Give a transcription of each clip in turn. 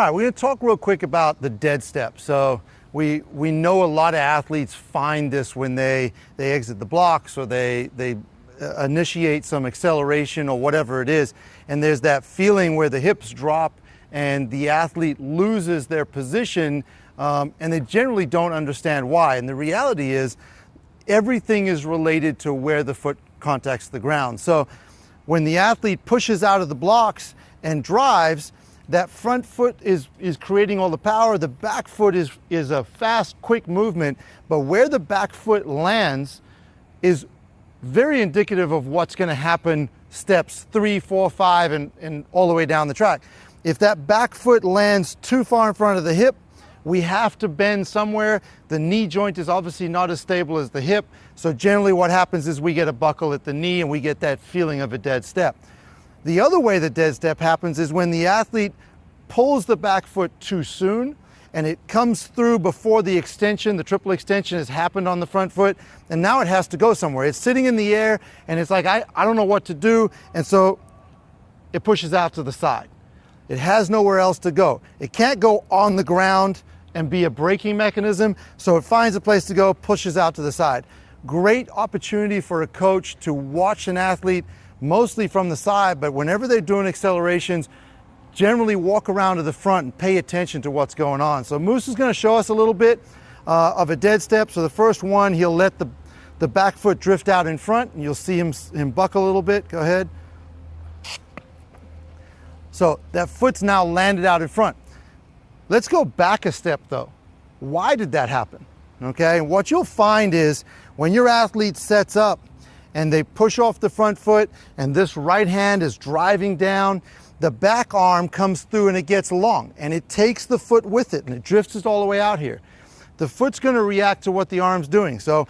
right, we're going to talk real quick about the dead step. So we know a lot of athletes find this when they exit the blocks or they initiate some acceleration or whatever it is, and there's that feeling where the hips drop and the athlete loses their position, and they generally don't understand why. And the reality is everything is related to where the foot contacts the ground. So when the athlete pushes out of the blocks and drives, that front foot is creating all the power. The back foot is a fast, quick movement, but where the back foot lands is very indicative of what's going to happen steps 3, 4, 5, and all the way down the track. If that back foot lands too far in front of the hip, we have to bend somewhere. The knee joint is obviously not as stable as the hip, so generally what happens is we get a buckle at the knee and we get that feeling of a dead step. The other way the dead step happens is when the athlete pulls the back foot too soon and it comes through before the extension, the triple extension has happened on the front foot, and now it has to go somewhere. It's sitting in the air and it's like, I don't know what to do, and so it pushes out to the side. It has nowhere else to go. It can't go on the ground and be a braking mechanism, so it finds a place to go, pushes out to the side. Great opportunity for a coach to watch an athlete, mostly from the side, but whenever they're doing accelerations, generally walk around to the front and pay attention to what's going on. So Moose is going to show us a little bit of a dead step. So the first one, he'll let the back foot drift out in front, and you'll see him buckle a little bit. Go ahead. So that foot's now landed out in front. Let's go back a step though. Why did that happen? Okay, and what you'll find is when your athlete sets up and they push off the front foot and this right hand is driving down, the back arm comes through and it gets long and it takes the foot with it and it drifts it all the way out here. The foot's going to react to what the arm's doing. So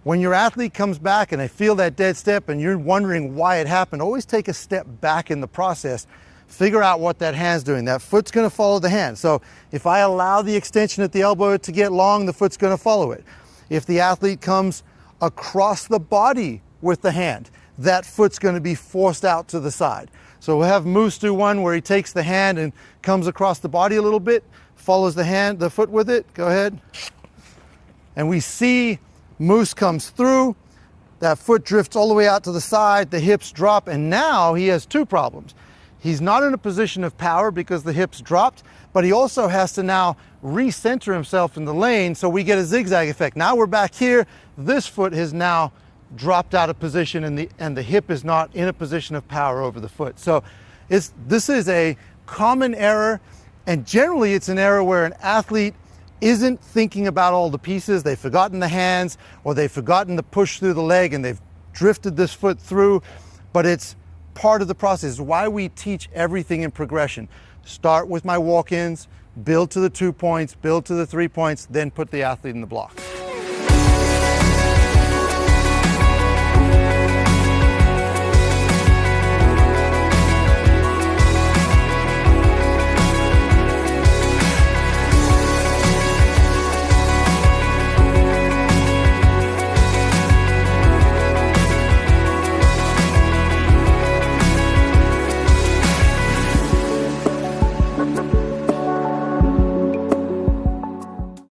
when your athlete comes back and they feel that dead step and you're wondering why it happened, always take a step back in the process. Figure out what that hand's doing. That foot's going to follow the hand. So if I allow the extension at the elbow to get long, the foot's going to follow it. If the athlete comes across the body with the hand, that foot's going to be forced out to the side. So we'll have Moose do one where he takes the hand and comes across the body a little bit, follows the foot with it. Go ahead. And we see Moose comes through, that foot drifts all the way out to the side, the hips drop, and now he has two problems. He's not in a position of power because the hips dropped, but he also has to now recenter himself in the lane, so we get a zigzag effect. Now we're back here, this foot has now dropped out of position and the hip is not in a position of power over the foot. So this is a common error, and generally it's an error where an athlete isn't thinking about all the pieces. They've forgotten the hands or they've forgotten the push through the leg and they've drifted this foot through, but it's part of the process. Is why we teach everything in progression. Start with my walk-ins, build to the 2 points, build to the 3 points, then put the athlete in the block.